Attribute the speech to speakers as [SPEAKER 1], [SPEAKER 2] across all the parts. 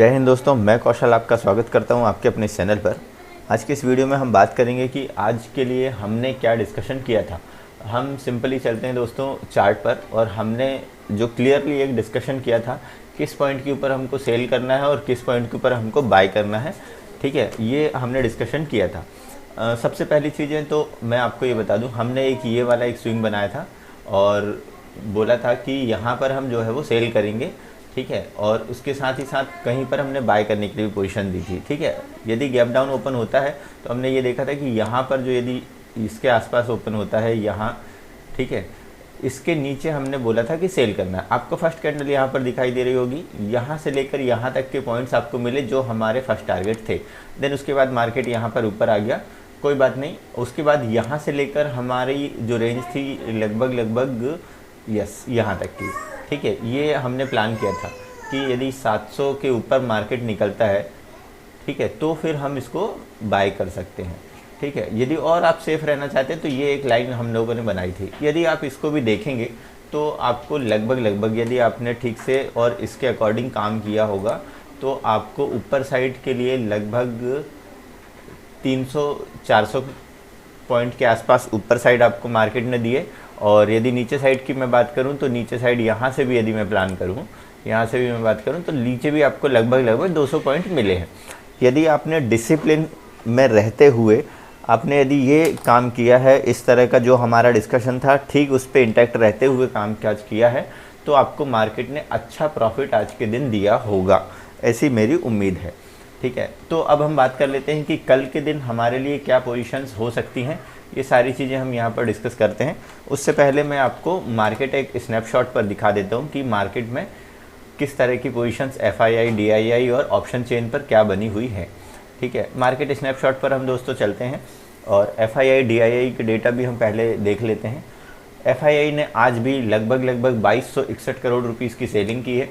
[SPEAKER 1] जय हिंद दोस्तों, मैं कौशल आपका स्वागत करता हूं आपके अपने चैनल पर। आज के इस वीडियो में हम बात करेंगे कि आज के लिए हमने क्या डिस्कशन किया था। हम सिंपली चलते हैं दोस्तों चार्ट पर, और हमने जो क्लियरली एक डिस्कशन किया था किस पॉइंट के ऊपर हमको सेल करना है और किस पॉइंट के ऊपर हमको बाय करना है। ठीक है, ये हमने डिस्कशन किया था। सबसे पहली चीज़ें तो मैं आपको ये बता दूं, हमने ये वाला एक स्विंग बनाया था और बोला था कि यहाँ पर हम जो है वो सेल करेंगे। ठीक है, और उसके साथ ही साथ कहीं पर हमने बाय करने के लिए भी पोजीशन दी थी। ठीक है, यदि गैप डाउन ओपन होता है तो हमने ये देखा था कि यहाँ पर जो यदि इसके आसपास ओपन होता है यहाँ, ठीक है, इसके नीचे हमने बोला था कि सेल करना है। आपको फर्स्ट कैंडल यहाँ पर दिखाई दे रही होगी, यहाँ से लेकर यहाँ तक के पॉइंट्स आपको मिले जो हमारे फर्स्ट टारगेट थे। देन उसके बाद मार्केट यहाँ पर ऊपर आ गया, कोई बात नहीं। उसके बाद यहाँ से लेकर हमारी जो रेंज थी लगभग यहाँ तक की। ठीक है, ये हमने प्लान किया था कि यदि 700 के ऊपर मार्केट निकलता है, ठीक है, तो फिर हम इसको बाय कर सकते हैं। ठीक है, यदि और आप सेफ रहना चाहते हैं तो ये एक लाइन हम लोगों ने बनाई थी। यदि आप इसको भी देखेंगे तो आपको लगभग यदि आपने ठीक से और इसके अकॉर्डिंग काम किया होगा तो आपको ऊपर साइड के लिए लगभग 300-400 पॉइंट के आसपास ऊपर साइड आपको मार्केट ने दिए। और यदि नीचे साइड की मैं बात करूं तो नीचे साइड यहाँ से भी यदि मैं प्लान करूं, यहाँ से भी मैं बात करूं तो नीचे भी आपको लगभग 200 पॉइंट मिले हैं। यदि आपने डिसिप्लिन में रहते हुए आपने यदि ये काम किया है, इस तरह का जो हमारा डिस्कशन था ठीक उस पर इंटैक्ट रहते हुए काम काज किया है, तो आपको मार्केट ने अच्छा प्रॉफिट आज के दिन दिया होगा, ऐसी मेरी उम्मीद है। ठीक है, तो अब हम बात कर लेते हैं कि कल के दिन हमारे लिए क्या पोजीशंस हो सकती हैं। ये सारी चीज़ें हम यहाँ पर डिस्कस करते हैं। उससे पहले मैं आपको मार्केट एक स्नैपशॉट पर दिखा देता हूँ कि मार्केट में किस तरह की पोजीशंस FII, DII और ऑप्शन चेन पर क्या बनी हुई है। ठीक है, मार्केट स्नैपशॉट पर हम दोस्तों चलते हैं और FII, DII के डेटा भी हम पहले देख लेते हैं। FII ने आज भी लगभग 2261 करोड़ रुपीज़ की सेलिंग की है।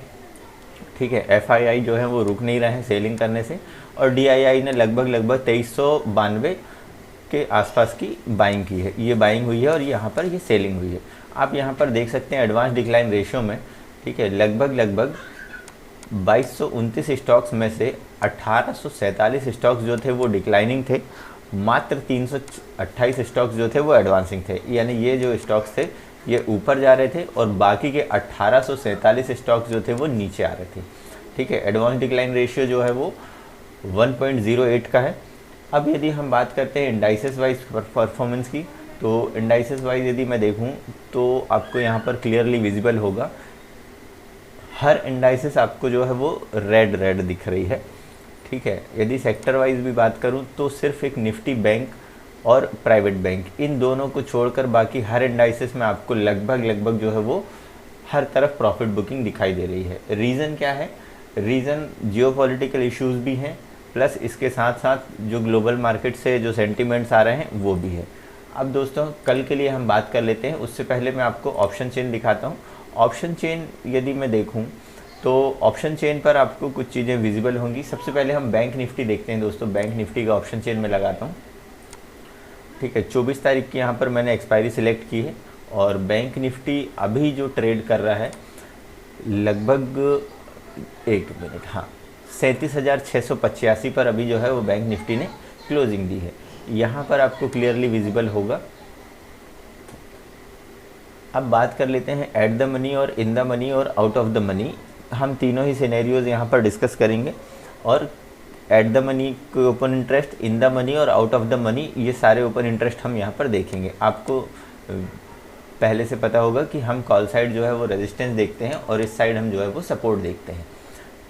[SPEAKER 1] ठीक है, FII जो है वो रुक नहीं रहे हैं सेलिंग करने से, और DII ने लगभग 2392 के आसपास की बाइंग की है। ये बाइंग हुई है और यहाँ पर ये सेलिंग हुई है। आप यहाँ पर देख सकते हैं एडवांस डिक्लाइन रेशियो में, ठीक है, लगभग 2229 स्टॉक्स में से 1847 स्टॉक्स जो थे वो डिक्लाइनिंग थे, मात्र 328 स्टॉक्स जो थे वो एडवांसिंग थे। यानी ये जो स्टॉक्स थे ये ऊपर जा रहे थे और बाकी के 1847 स्टॉक्स जो थे वो नीचे आ रहे थे। ठीक है, एडवांस डिक्लाइन रेशियो जो है वो 1.08 का है। अब यदि हम बात करते हैं इंडाइसेस वाइज परफॉर्मेंस की, तो इंडाइसेस वाइज यदि मैं देखूं तो आपको यहाँ पर क्लियरली विजिबल होगा, हर इंडाइसेस आपको जो है वो रेड दिख रही है। ठीक है, यदि सेक्टर वाइज भी बात करूं तो सिर्फ एक निफ्टी बैंक और प्राइवेट बैंक, इन दोनों को छोड़कर बाकी हर इंडाइसेस में आपको लगभग जो है वो हर तरफ प्रॉफिट बुकिंग दिखाई दे रही है। रीज़न क्या है? रीज़न जियोपॉलिटिकल इश्यूज भी हैं, प्लस इसके साथ साथ जो ग्लोबल मार्केट से जो सेंटिमेंट्स आ रहे हैं वो भी है। अब दोस्तों कल के लिए हम बात कर लेते हैं, उससे पहले मैं आपको ऑप्शन चेन दिखाता हूँ। ऑप्शन चेन यदि मैं देखूँ तो ऑप्शन चेन पर आपको कुछ चीज़ें विजिबल होंगी। सबसे पहले हम बैंक निफ्टी देखते हैं दोस्तों। बैंक निफ्टी का ऑप्शन चेन में लगाता हूँ। ठीक है, 24 तारीख की यहाँ पर मैंने एक्सपायरी सिलेक्ट की है और बैंक निफ्टी अभी जो ट्रेड कर रहा है लगभग 1 मिनट, हाँ, 37,685 पर अभी जो है वो बैंक निफ्टी ने क्लोजिंग दी है। यहाँ पर आपको क्लियरली विजिबल होगा। अब बात कर लेते हैं एट द मनी और इन द मनी और आउट ऑफ द मनी। हम तीनों ही सिनेरियोज यहाँ पर डिस्कस करेंगे, और एट द मनी के open interest, in the money और आउट ऑफ द मनी, ये सारे ओपन इंटरेस्ट हम यहाँ पर देखेंगे। आपको पहले से पता होगा कि हम कॉल साइड जो है वो रेजिस्टेंस देखते हैं और इस साइड हम जो है वो सपोर्ट देखते हैं।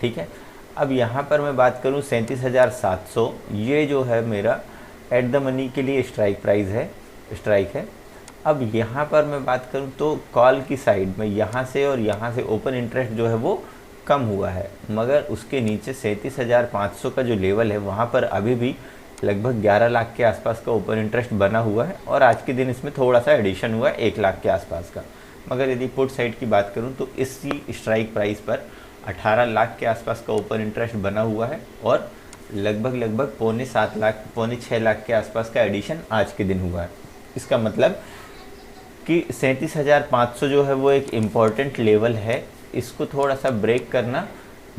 [SPEAKER 1] ठीक है, अब यहाँ पर मैं बात करूँ 37,700, ये जो है मेरा एट द मनी के लिए स्ट्राइक है। अब यहाँ पर मैं बात करूँ तो कॉल की साइड में यहाँ से और यहाँ से ओपन इंटरेस्ट जो है वो कम हुआ है, मगर उसके नीचे 37,500 का जो लेवल है वहाँ पर अभी भी लगभग 11 लाख के आसपास का ओपन इंटरेस्ट बना हुआ है, और आज के दिन इसमें थोड़ा सा एडिशन हुआ है 1 लाख के आसपास का। मगर यदि पुट साइड की बात करूँ तो इसी स्ट्राइक प्राइस पर 18 लाख के आसपास का ओपन इंटरेस्ट बना हुआ है, और लगभग पौने 6 लाख के आसपास का एडिशन आज के दिन हुआ है। इसका मतलब कि 37,500 जो है वो एक इम्पॉर्टेंट लेवल है, इसको थोड़ा सा ब्रेक करना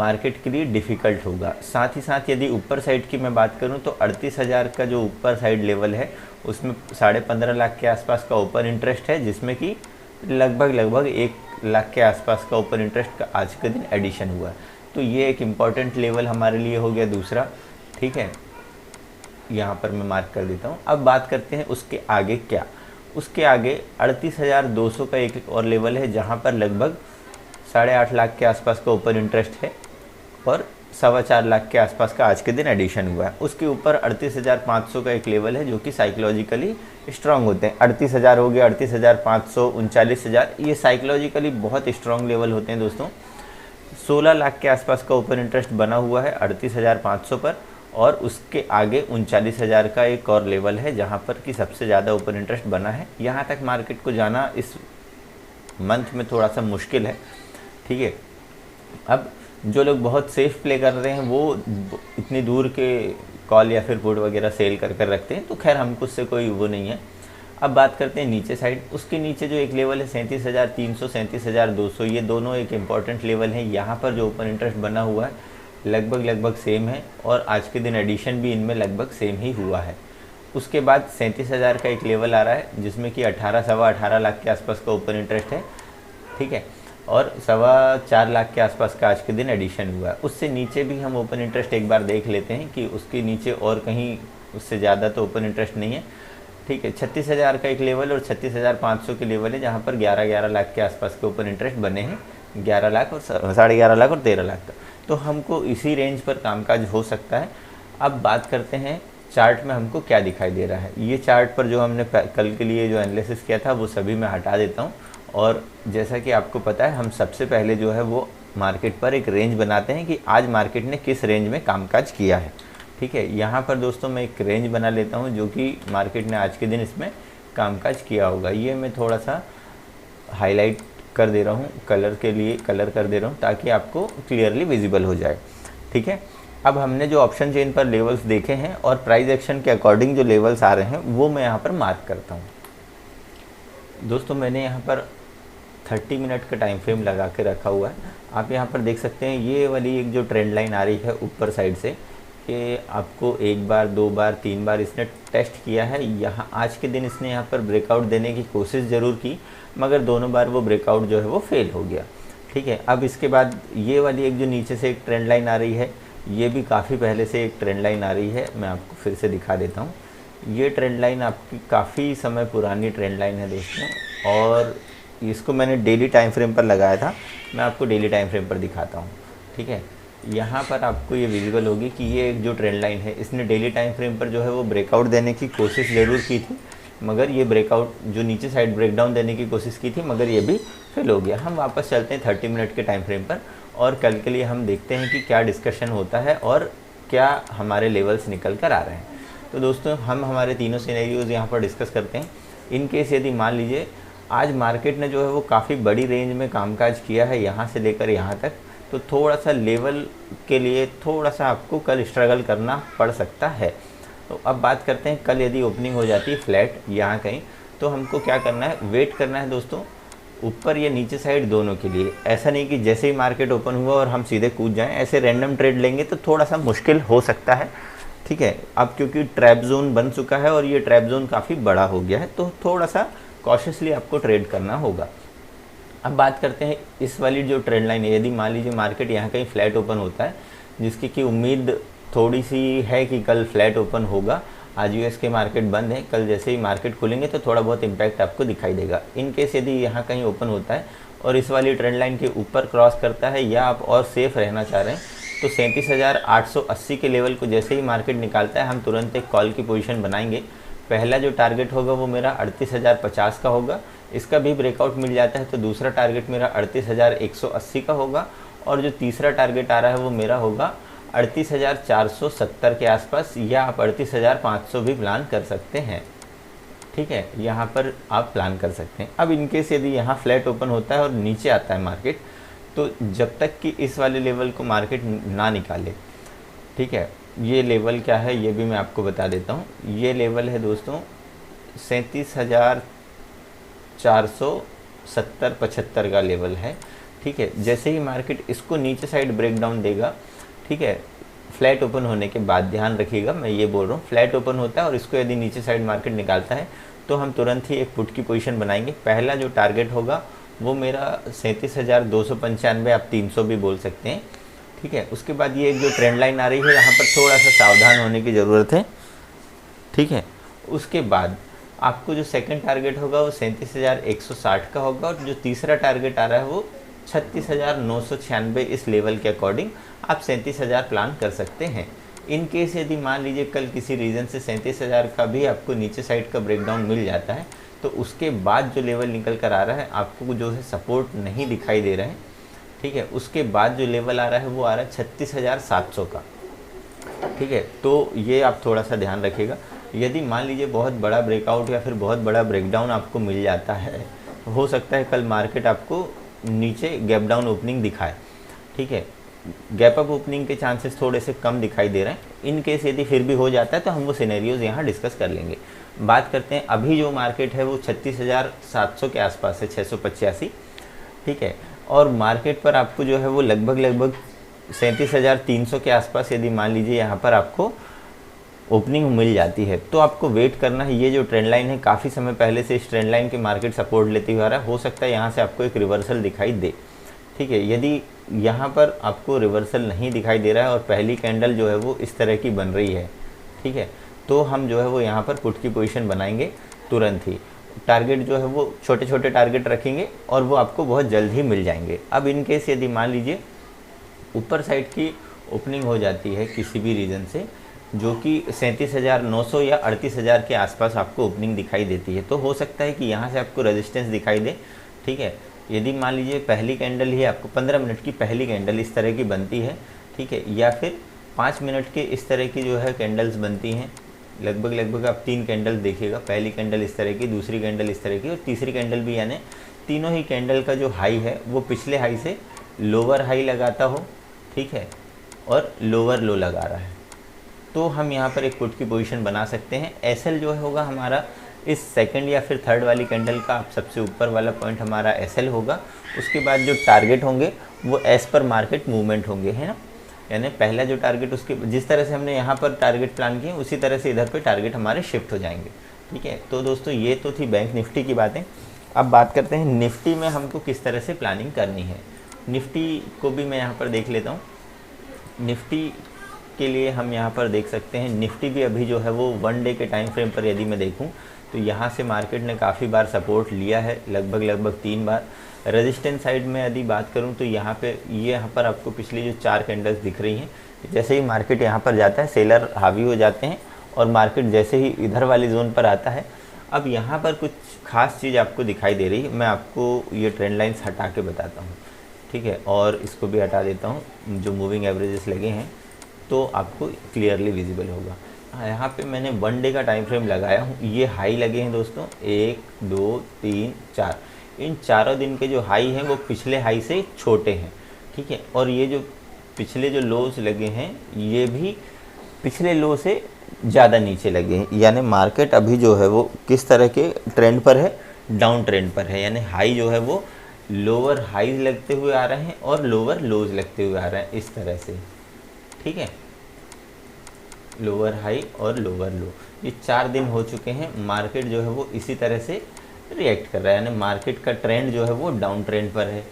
[SPEAKER 1] मार्केट के लिए डिफ़िकल्ट होगा। साथ ही साथ यदि ऊपर साइड की मैं बात करूं तो 38,000 का जो ऊपर साइड लेवल है उसमें 15.5 लाख के आसपास का ओपन इंटरेस्ट है, जिसमें कि लगभग 1 लाख के आसपास का ओपन इंटरेस्ट का आज के दिन एडिशन हुआ है। तो ये एक इम्पॉर्टेंट लेवल हमारे लिए हो गया दूसरा। ठीक है, यहाँ पर मैं मार्क कर देता हूँ। अब बात करते हैं उसके आगे क्या। उसके आगे 38,200 का एक और लेवल है जहाँ पर लगभग 8.5 लाख के आसपास का ओपन इंटरेस्ट है और 4.25 लाख के आसपास का आज के दिन एडिशन हुआ है। उसके ऊपर 38,500 का एक लेवल है जो कि साइकोलॉजिकली स्ट्रांग होते हैं। 38,000 हो गया, 38,500, 39,000, ये साइकोलॉजिकली बहुत स्ट्रांग लेवल होते हैं दोस्तों। 16 लाख के आसपास का ओपन इंटरेस्ट बना हुआ है 38,500 पर, और उसके आगे 39,000 का एक और लेवल है जहां पर कि सबसे ज़्यादा ओपन इंटरेस्ट बना है। यहाँ तक मार्केट को जाना इस मंथ में थोड़ा सा मुश्किल है। ठीक है, अब जो लोग बहुत सेफ प्ले कर रहे हैं वो इतनी दूर के कॉल या फिर पुट वगैरह सेल कर रखते हैं, तो खैर हमको उससे कोई वो नहीं है। अब बात करते हैं नीचे साइड। उसके नीचे जो एक लेवल है 37,300, 37,200, ये दोनों एक इम्पॉर्टेंट लेवल है। यहाँ पर जो ओपन इंटरेस्ट बना हुआ है लगभग सेम है और आज के दिन एडिशन भी इनमें लगभग सेम ही हुआ है। उसके बाद 37,000 का एक लेवल आ रहा है जिसमें कि 18 लाख के आसपास का ओपन इंटरेस्ट है। ठीक है, और 4.25 लाख के आसपास का आज के दिन एडिशन हुआ है। उससे नीचे भी हम ओपन इंटरेस्ट एक बार देख लेते हैं कि उसके नीचे और कहीं उससे ज़्यादा तो ओपन इंटरेस्ट नहीं है। ठीक है, 36,000 का एक लेवल और 36,500 के लेवल है जहाँ पर 11 लाख के आसपास के ओपन इंटरेस्ट बने हैं, 11 लाख और 11.5 लाख और 13 लाख का। तो हमको इसी रेंज पर कामकाज हो सकता है। अब बात करते हैं चार्ट में हमको क्या दिखाई दे रहा है। ये चार्ट पर जो हमने कल के लिए जो एनालिसिस किया था वो सभी मैं हटा देता हूँ, और जैसा कि आपको पता है हम सबसे पहले जो है वो मार्केट पर एक रेंज बनाते हैं कि आज मार्केट ने किस रेंज में कामकाज किया है। ठीक है, यहाँ पर दोस्तों मैं एक रेंज बना लेता हूँ जो कि मार्केट ने आज के दिन इसमें कामकाज किया होगा। ये मैं थोड़ा सा हाईलाइट कर दे रहा हूँ, कलर के लिए कलर कर दे रहा हूँ ताकि आपको क्लियरली विजिबल हो जाए। ठीक है, अब हमने जो ऑप्शन चेन पर लेवल्स देखे हैं और प्राइस एक्शन के अकॉर्डिंग जो लेवल्स आ रहे हैं वो मैं यहाँ पर मार्क करता हूँ। दोस्तों मैंने यहाँ पर 30 मिनट का टाइम फ्रेम लगा के रखा हुआ है। आप यहाँ पर देख सकते हैं ये वाली एक जो ट्रेंड लाइन आ रही है ऊपर साइड से, कि आपको 1 बार 2 बार 3 बार इसने टेस्ट किया है। यहाँ आज के दिन इसने यहाँ पर ब्रेकआउट देने की कोशिश ज़रूर की, मगर दोनों बार वो ब्रेकआउट जो है वो फेल हो गया। ठीक है, अब इसके बाद ये वाली एक जो नीचे से एक ट्रेंड लाइन आ रही है, ये भी काफ़ी पहले से एक ट्रेंड लाइन आ रही है। मैं आपको फिर से दिखा देता हूँ। ये ट्रेंड लाइन आपकी काफ़ी समय पुरानी ट्रेंड लाइन है दोस्तों, और इसको मैंने डेली टाइम फ्रेम पर लगाया था। मैं आपको डेली टाइम फ्रेम पर दिखाता हूँ। ठीक है, यहाँ पर आपको ये विजिबल होगी कि ये एक जो ट्रेंड लाइन है इसने डेली टाइम फ्रेम पर जो है वो ब्रेकआउट देने की कोशिश ज़रूर की थी, मगर ये ब्रेकआउट जो नीचे साइड ब्रेकडाउन देने की कोशिश की थी, मगर ये भी फेल हो गया। हम वापस चलते हैं 30 मिनट के टाइम फ्रेम पर और कल के लिए हम देखते हैं कि क्या डिस्कशन होता है और क्या हमारे लेवल्स निकल कर आ रहे हैं। तो दोस्तों हम हमारे तीनों सिनेरियोज़ यहाँ पर डिस्कस करते हैं। इन केस यदि मान लीजिए आज मार्केट ने जो है वो काफ़ी बड़ी रेंज में कामकाज किया है यहाँ से लेकर यहाँ तक, तो थोड़ा सा लेवल के लिए थोड़ा सा आपको कल स्ट्रगल करना पड़ सकता है। तो अब बात करते हैं कल यदि ओपनिंग हो जाती है फ्लैट यहाँ कहीं, तो हमको क्या करना है, वेट करना है दोस्तों ऊपर या नीचे साइड दोनों के लिए। ऐसा नहीं कि जैसे ही मार्केट ओपन हुआ और हम सीधे कूद जाएं, ऐसे रैंडम ट्रेड लेंगे तो थोड़ा सा मुश्किल हो सकता है। ठीक है, अब क्योंकि ट्रैप जोन बन चुका है और ये ट्रैप जोन काफ़ी बड़ा हो गया है, तो थोड़ा सा कॉशियसली आपको ट्रेड करना होगा। अब बात करते हैं इस वाली जो ट्रेंड लाइन है, यदि मान लीजिए मार्केट यहाँ कहीं फ्लैट ओपन होता है, जिसकी कि उम्मीद थोड़ी सी है कि कल फ्लैट ओपन होगा। आज यूएस के मार्केट बंद है, कल जैसे ही मार्केट खुलेंगे तो थोड़ा बहुत इम्पैक्ट आपको दिखाई देगा। इन केस यदि यहाँ कहीं ओपन होता है और इस वाली ट्रेंड लाइन के ऊपर क्रॉस करता है या आप और सेफ रहना चाह रहे हैं, तो 37,880 के लेवल को जैसे ही मार्केट निकालता है हम तुरंत एक कॉल की पोजीशन बनाएंगे। पहला जो टारगेट होगा वो मेरा 38,050 का होगा। इसका भी ब्रेकआउट मिल जाता है तो दूसरा टारगेट मेरा 38,180 का होगा, और जो तीसरा टारगेट आ रहा है वो मेरा होगा 38,470 के आसपास, या आप 38,500 भी प्लान कर सकते हैं। ठीक है, यहाँ पर आप प्लान कर सकते हैं। अब इनकेस यदि यहाँ फ्लैट ओपन होता है और नीचे आता है मार्केट, तो जब तक कि इस वाले लेवल को मार्केट ना निकाले, ठीक है, ये लेवल क्या है ये भी मैं आपको बता देता हूँ। ये लेवल है दोस्तों 37,470-75 का लेवल है। ठीक है, जैसे ही मार्केट इसको नीचे साइड ब्रेक डाउन देगा, ठीक है, फ्लैट ओपन होने के बाद, ध्यान रखिएगा मैं ये बोल रहा हूँ, फ्लैट ओपन होता है और इसको यदि नीचे साइड मार्केट निकालता है तो हम तुरंत ही एक पुट की पोजीशन बनाएंगे। पहला जो टारगेट होगा वो मेरा 37,295, आप 300 भी बोल सकते हैं, ठीक है। उसके बाद ये एक जो ट्रेंड लाइन आ रही है, यहाँ पर थोड़ा सा सावधान होने की ज़रूरत है, ठीक है। उसके बाद आपको जो सेकंड टारगेट होगा वो 37,160 का होगा, और जो तीसरा टारगेट आ रहा है वो 36,996। इस लेवल के अकॉर्डिंग आप 37,000 प्लान कर सकते हैं। इन केस यदि मान लीजिए कल किसी रीज़न से 37,000 का भी आपको नीचे साइड का ब्रेकडाउन मिल जाता है, तो उसके बाद जो लेवल निकल कर आ रहा है, आपको जो है सपोर्ट नहीं दिखाई दे रहा है, ठीक है, उसके बाद जो लेवल आ रहा है वो आ रहा है 36,700 का, ठीक है। तो ये आप थोड़ा सा ध्यान रखिएगा। यदि मान लीजिए बहुत बड़ा ब्रेकआउट या फिर बहुत बड़ा ब्रेकडाउन आपको मिल जाता है, हो सकता है कल मार्केट आपको नीचे गैप डाउन ओपनिंग दिखाए, ठीक है। गैप अप ओपनिंग के चांसेस थोड़े से कम दिखाई दे रहे हैं। इन केस यदि फिर भी हो जाता है तो हम वो सिनेरियोज़ यहाँ डिस्कस कर लेंगे। बात करते हैं, अभी जो मार्केट है वो 36,700 के आसपास है, 685, ठीक है। और मार्केट पर आपको जो है वो लगभग 37,300 के आसपास यदि मान लीजिए यहाँ पर आपको ओपनिंग मिल जाती है, तो आपको वेट करना है। ये जो ट्रेंड लाइन है, काफ़ी समय पहले से इस ट्रेंड लाइन के मार्केट सपोर्ट लेते हुए आ रहा है, हो सकता है यहाँ से आपको एक रिवर्सल दिखाई दे, ठीक है। यदि यहाँ पर आपको रिवर्सल नहीं दिखाई दे रहा है और पहली कैंडल जो है वो इस तरह की बन रही है, ठीक है, तो हम जो है वो यहाँ पर पुट की पोजीशन बनाएंगे तुरंत ही। टारगेट जो है वो छोटे छोटे टारगेट रखेंगे और वो आपको बहुत जल्द ही मिल जाएंगे। अब इन केस यदि मान लीजिए ऊपर साइड की ओपनिंग हो जाती है किसी भी रीज़न से, जो कि 37,900 या 38,000 के आसपास आपको ओपनिंग दिखाई देती है, तो हो सकता है कि यहाँ से आपको रेजिस्टेंस दिखाई दे, ठीक है। यदि मान लीजिए पहली कैंडल ही आपको 15 मिनट की पहली कैंडल इस तरह की बनती है, ठीक है, या फिर 5 मिनट के इस तरह की जो है कैंडल्स बनती हैं, लगभग आप 3 कैंडल देखिएगा, पहली कैंडल इस तरह की, दूसरी कैंडल इस तरह की और तीसरी कैंडल भी, यानी तीनों ही कैंडल का जो हाई है वो पिछले हाई से लोअर हाई लगाता हो, ठीक है, और लोअर लो लगा रहा है, तो हम यहाँ पर एक पुट की पोजीशन बना सकते हैं। एसएल जो है होगा हमारा इस सेकंड या फिर थर्ड वाली कैंडल का, आप सबसे ऊपर वाला पॉइंट हमारा एसएल होगा। उसके बाद जो टारगेट होंगे वो एज पर मार्केट मूवमेंट होंगे, है ना, यानी पहला जो टारगेट, उसके जिस तरह से हमने यहाँ पर टारगेट प्लान किए उसी तरह से इधर पे टारगेट हमारे शिफ्ट हो जाएंगे, ठीक है। तो दोस्तों ये तो थी बैंक निफ्टी की बातें। अब बात करते हैं निफ्टी में हमको किस तरह से प्लानिंग करनी है। निफ्टी को भी मैं यहाँ पर देख लेता हूँ। निफ्टी के लिए हम यहाँ पर देख सकते हैं, निफ्टी भी अभी जो है वो 1 डे के टाइम फ्रेम पर यदि मैं देखूँ तो यहाँ से मार्केट ने काफ़ी बार सपोर्ट लिया है, लगभग 3 बार। रेजिस्टेंस साइड में यदि बात करूँ तो यहाँ पर आपको पिछली जो 4 कैंडल्स दिख रही हैं, जैसे ही मार्केट यहाँ पर जाता है सेलर हावी हो जाते हैं और मार्केट जैसे ही इधर वाली जोन पर आता है, अब यहाँ पर कुछ खास चीज़ आपको दिखाई दे रही है। मैं आपको ये ट्रेंड लाइन्स हटा के बताता हूँ, ठीक है, और इसको भी हटा देता हूँ, जो मूविंग एवरेजेस लगे हैं तो आपको क्लियरली विजिबल होगा। यहाँ पे मैंने 1 डे का टाइम फ्रेम लगाया हूँ। ये हाई लगे हैं दोस्तों, 1 2 3 4, इन चारों दिन के जो हाई हैं वो पिछले हाई से छोटे हैं, ठीक है, और ये जो पिछले जो लोज लगे हैं ये भी पिछले लो से ज़्यादा नीचे लगे हैं, यानी मार्केट अभी जो है वो किस तरह के ट्रेंड पर है, डाउन ट्रेंड पर है, यानी हाई जो है वो लोअर हाईज लगते हुए आ रहे हैं और लोअर लोज लगते हुए आ रहे हैं इस तरह से, ठीक है, लोअर हाई और लोअर लो। ये 4 दिन हो चुके हैं, मार्केट जो है वो इसी तरह से रिएक्ट कर रहा है, यानी मार्केट का ट्रेंड जो है वो डाउन ट्रेंड पर है।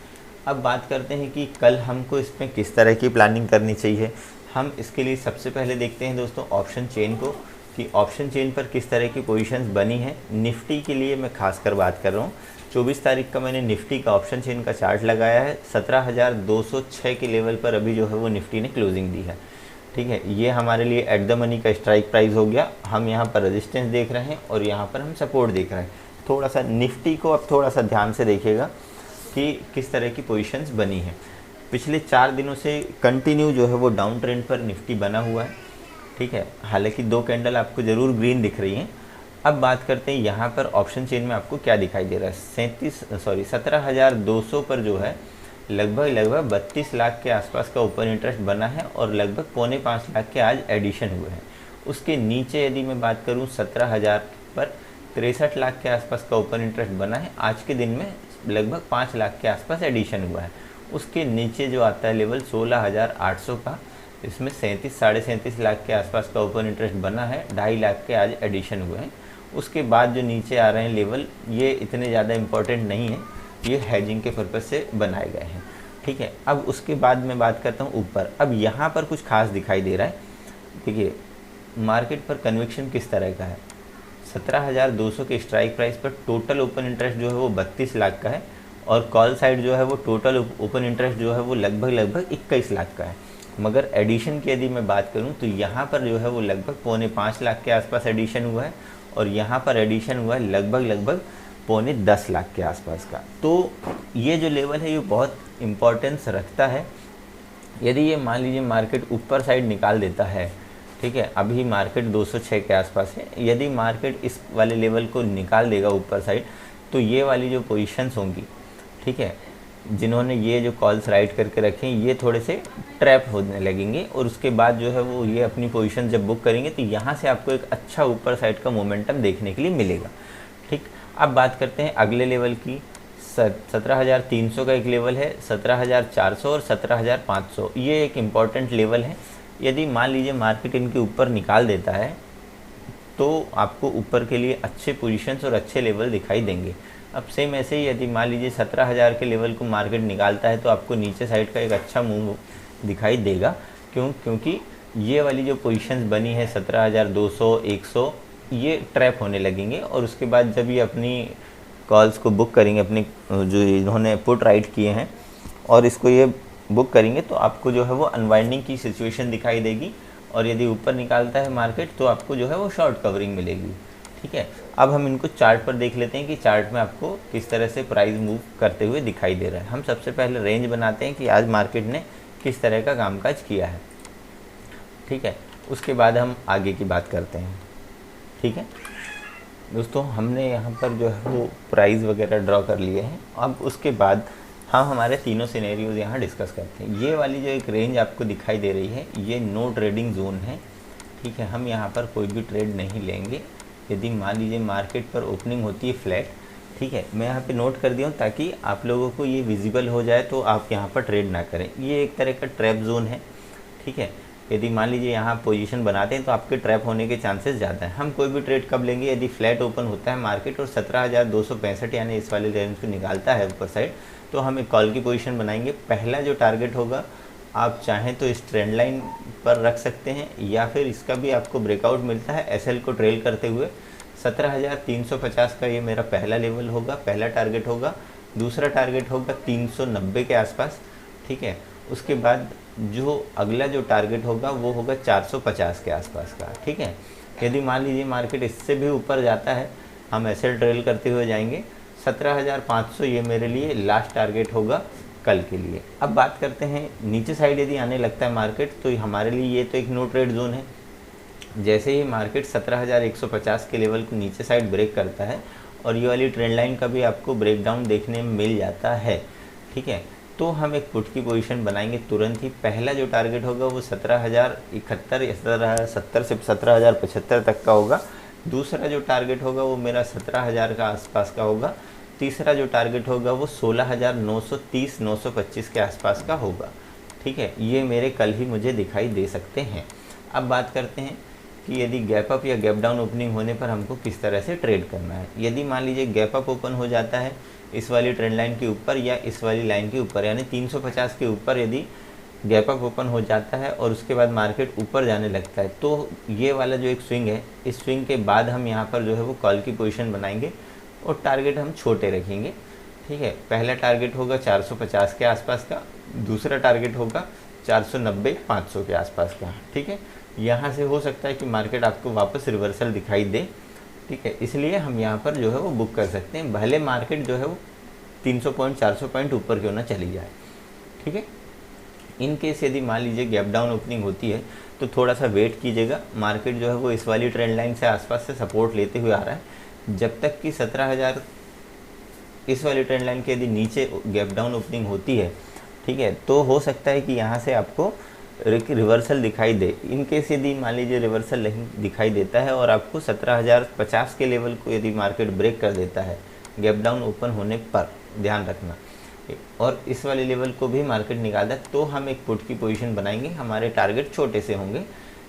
[SPEAKER 1] अब बात करते हैं कि कल हमको इसमें किस तरह की प्लानिंग करनी चाहिए। हम इसके लिए सबसे पहले देखते हैं दोस्तों ऑप्शन चेन को, कि ऑप्शन चेन पर किस तरह की पोजीशंस बनी है। निफ्टी के लिए मैं खासकर बात कर रहा हूँ। 24 तारीख का मैंने निफ्टी का ऑप्शन चेन का चार्ट लगाया है। 17,206 के लेवल पर अभी जो है वो निफ्टी ने क्लोजिंग दी है, ठीक है। ये हमारे लिए एट द मनी का स्ट्राइक प्राइस हो गया। हम यहाँ पर रेजिस्टेंस देख रहे हैं और यहाँ पर हम सपोर्ट देख रहे हैं। थोड़ा सा निफ्टी को अब थोड़ा सा ध्यान से देखिएगा कि किस तरह की पोजीशंस बनी है। पिछले 4 दिनों से कंटिन्यू जो है वो डाउन ट्रेंड पर निफ्टी बना हुआ है, ठीक है। हालांकि 2 कैंडल आपको ज़रूर ग्रीन दिख रही हैं। अब बात करते हैं यहाँ पर ऑप्शन चेन में आपको क्या दिखाई दे रहा है। 17,200 पर जो है लगभग 32 लाख के आसपास का ओपन इंटरेस्ट बना है और लगभग 4.25 लाख के आज एडिशन हुए हैं। उसके नीचे यदि मैं बात करूँ 17,000 पर 63 लाख के आसपास का ओपन इंटरेस्ट बना है। आज के दिन में लगभग 5 लाख के आसपास एडिशन हुआ है। उसके नीचे जो आता है लेवल 16,800 का, इसमें 37-37.5 लाख के आसपास का ओपन इंटरेस्ट बना है, 2.5 लाख के आज एडिशन हुए हैं। उसके बाद जो नीचे आ रहे हैं लेवल, ये इतने ज़्यादा इम्पोर्टेंट नहीं है, ये हैजिंग के पर्पज़ से बनाए गए हैं, ठीक है। अब उसके बाद मैं बात करता हूँ ऊपर। अब यहाँ पर कुछ खास दिखाई दे रहा है। देखिए मार्केट पर कन्विक्शन किस तरह का है। 17,200 के स्ट्राइक प्राइस पर टोटल ओपन इंटरेस्ट जो है वो 32 लाख का है, और कॉल साइड जो है वो टोटल ओपन इंटरेस्ट जो है वो लगभग 21 लाख का है। मगर एडिशन की यदि मैं बात करूं तो यहाँ पर जो है वो लगभग 4.25 लाख के आसपास एडिशन हुआ है, और यहाँ पर एडिशन हुआ है लगभग 9.25 लाख के आसपास का। तो ये जो लेवल है ये बहुत इम्पोर्टेंस रखता है। यदि ये मान लीजिए मार्केट ऊपर साइड निकाल देता है, ठीक है, अभी मार्केट 206 के आसपास है, यदि मार्केट इस वाले लेवल को निकाल देगा ऊपर साइड, तो ये वाली जो पोजीशंस होंगी, ठीक है, जिन्होंने ये जो कॉल्स राइट करके रखे हैं ये थोड़े से ट्रैप होने लगेंगे, और उसके बाद जो है वो ये अपनी पोजीशन जब बुक करेंगे तो यहाँ से आपको एक अच्छा ऊपर साइड का मोमेंटम देखने के लिए मिलेगा, ठीक। अब बात करते हैं अगले लेवल की। 17,300 का एक लेवल है, 17,400 और 17,500, ये एक इम्पॉर्टेंट लेवल है। यदि मान लीजिए मार्केट इनके ऊपर निकाल देता है तो आपको ऊपर के लिए अच्छे पोजीशंस और अच्छे लेवल दिखाई देंगे। अब सेम ऐसे ही यदि मान लीजिए 17,000 के लेवल को मार्केट निकालता है तो आपको नीचे साइड का एक अच्छा मूव दिखाई देगा। क्योंकि ये वाली जो पोजीशंस बनी है 17,200, 100, ये ट्रैप होने लगेंगे, और उसके बाद जब ये अपनी कॉल्स को बुक करेंगे, अपनी जो इन्होंने पुट राइट किए हैं और इसको ये बुक करेंगे, तो आपको जो है वो अनवाइंडिंग की सिचुएशन दिखाई देगी, और यदि ऊपर निकालता है मार्केट तो आपको जो है वो शॉर्ट कवरिंग मिलेगी, ठीक है। अब हम इनको चार्ट पर देख लेते हैं कि चार्ट में आपको किस तरह से प्राइस मूव करते हुए दिखाई दे रहा है। हम सबसे पहले रेंज बनाते हैं कि आज मार्केट ने किस तरह का कामकाज किया है, ठीक है, उसके बाद हम आगे की बात करते हैं, ठीक है दोस्तों। हमने यहाँ पर जो है वो प्राइस वगैरह ड्रॉ कर लिए हैं। अब उसके बाद हम हमारे तीनों सिनेरियोज यहाँ डिस्कस करते हैं। ये वाली जो एक रेंज आपको दिखाई दे रही है ये नो ट्रेडिंग जोन है, ठीक है। हम यहाँ पर कोई भी ट्रेड नहीं लेंगे। यदि मान लीजिए मार्केट पर ओपनिंग होती है फ्लैट, ठीक है, मैं यहाँ पे नोट कर दिया हूँ ताकि आप लोगों को ये विजिबल हो जाए तो आप यहाँ पर ट्रेड ना करें। ये एक तरह का ट्रैप जोन है, ठीक है। यदि मान लीजिए यहाँ पोजीशन बनाते हैं तो आपके ट्रैप होने के चांसेस ज़्यादा हैं। हम कोई भी ट्रेड कब लेंगे, यदि फ्लैट ओपन होता है मार्केट और 17,265 यानी इस वाले रेंज को निकालता है ऊपर साइड, तो हम एक कॉल की पोजीशन बनाएंगे। पहला जो टारगेट होगा आप चाहें तो इस ट्रेंड लाइन पर रख सकते हैं, या फिर इसका भी आपको ब्रेकआउट मिलता है एसएल को ट्रेल करते हुए। 17,350 का ये मेरा पहला लेवल होगा, पहला टारगेट होगा। दूसरा टारगेट होगा 390 के आसपास, ठीक है। उसके बाद जो अगला जो टारगेट होगा वो होगा 450 के आसपास का, ठीक है। यदि मान लीजिए मार्केट इससे भी ऊपर जाता है, हम ऐसे ट्रेल करते हुए जाएंगे। 17,500 ये मेरे लिए लास्ट टारगेट होगा कल के लिए। अब बात करते हैं नीचे साइड यदि आने लगता है मार्केट तो हमारे लिए ये तो एक नो ट्रेड जोन है। जैसे ही मार्केट 17,150 के लेवल को नीचे साइड ब्रेक करता है और ये वाली ट्रेंड लाइन का भी आपको ब्रेकडाउन देखने में मिल जाता है, ठीक है, तो हम एक पुट की पोजीशन बनाएंगे तुरंत ही। पहला जो टारगेट होगा वो 17,071 या 17,070 से 17,075 तक का होगा। दूसरा जो टारगेट होगा वो मेरा 17,000 का आसपास का होगा। तीसरा जो टारगेट होगा वो 16,930-925 के आसपास का होगा, ठीक है। ये मेरे कल ही मुझे दिखाई दे सकते हैं। अब बात करते हैं कि यदि गैप अप या गैप डाउन ओपनिंग होने पर हमको किस तरह से ट्रेड करना है। यदि मान लीजिए गैप अप ओपन हो जाता है इस वाली ट्रेंड लाइन के ऊपर या इस वाली लाइन के ऊपर, यानी 350 के ऊपर यदि गैप अप ओपन हो जाता है और उसके बाद मार्केट ऊपर जाने लगता है, तो ये वाला जो एक स्विंग है, इस स्विंग के बाद हम यहाँ पर जो है वो कॉल की पोजीशन बनाएंगे और टारगेट हम छोटे रखेंगे, ठीक है। पहला टारगेट होगा 450 के आसपास का, दूसरा टारगेट होगा 490-500 के आसपास का, ठीक है। यहाँ से हो सकता है कि मार्केट आपको वापस रिवर्सल दिखाई दे, ठीक है, इसलिए हम यहाँ पर जो है वो बुक कर सकते हैं, भले मार्केट जो है वो 300 पॉइंट 400 पॉइंट ऊपर क्यों ना चली जाए, ठीक है। इन केस यदि मान लीजिए गैप डाउन ओपनिंग होती है तो थोड़ा सा वेट कीजिएगा। मार्केट जो है वो इस वाली ट्रेंड लाइन से आसपास से सपोर्ट लेते हुए आ रहा है। जब तक कि 17,000 इस वाली ट्रेंड लाइन के यदि नीचे गैप डाउन ओपनिंग होती है, ठीक है, तो हो सकता है कि यहाँ से आपको रिवर्सल दिखाई दे। इन केस यदि मान लीजिए रिवर्सल नहीं दिखाई देता है और आपको 17,050 के लेवल को यदि मार्केट ब्रेक कर देता है गैप डाउन ओपन होने पर, ध्यान रखना और इस वाले लेवल को भी मार्केट निकालता है तो हम एक पुट की पोजीशन बनाएंगे। हमारे टारगेट छोटे से होंगे,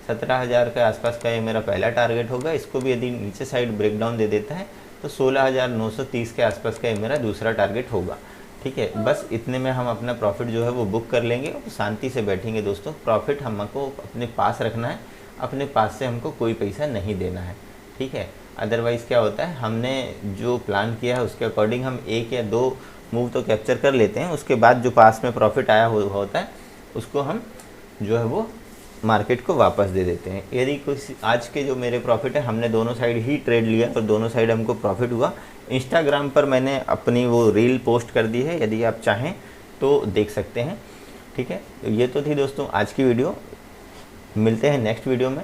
[SPEAKER 1] 17,000 के आसपास का ये मेरा पहला टारगेट होगा। इसको भी यदि नीचे साइड ब्रेकडाउन दे देता है तो 16,930 के आसपास का ये मेरा दूसरा टारगेट होगा। ठीक है, बस इतने में हम अपना प्रॉफिट जो है वो बुक कर लेंगे और शांति से बैठेंगे। दोस्तों, प्रॉफिट हमको अपने पास रखना है, अपने पास से हमको कोई पैसा नहीं देना है। ठीक है, अदरवाइज़ क्या होता है, हमने जो प्लान किया है उसके अकॉर्डिंग हम 1 या 2 मूव तो कैप्चर कर लेते हैं, उसके बाद जो पास में प्रॉफिट आया होता है उसको हम जो है वो मार्केट को वापस दे देते हैं। यदि कुछ आज के जो मेरे प्रॉफिट है, हमने दोनों साइड ही ट्रेड लिया और दोनों साइड हमको प्रॉफिट हुआ। इंस्टाग्राम पर मैंने अपनी वो रील पोस्ट कर दी है, यदि आप चाहें तो देख सकते हैं। ठीक है, तो ये तो थी दोस्तों आज की वीडियो। मिलते हैं नेक्स्ट वीडियो में।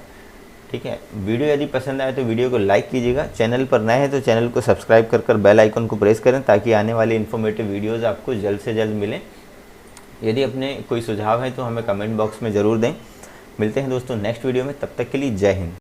[SPEAKER 1] ठीक है, वीडियो यदि पसंद आए तो वीडियो को लाइक कीजिएगा। चैनल पर नए हैं तो चैनल को सब्सक्राइब कर बेल आइकन को प्रेस करें ताकि आने वाली इन्फॉर्मेटिव वीडियोस आपको जल्द से जल्द मिलें। यदि अपने कोई सुझाव है तो हमें कमेंट बॉक्स में ज़रूर दें। मिलते हैं दोस्तों नेक्स्ट वीडियो में, तब तक के लिए जय हिंद।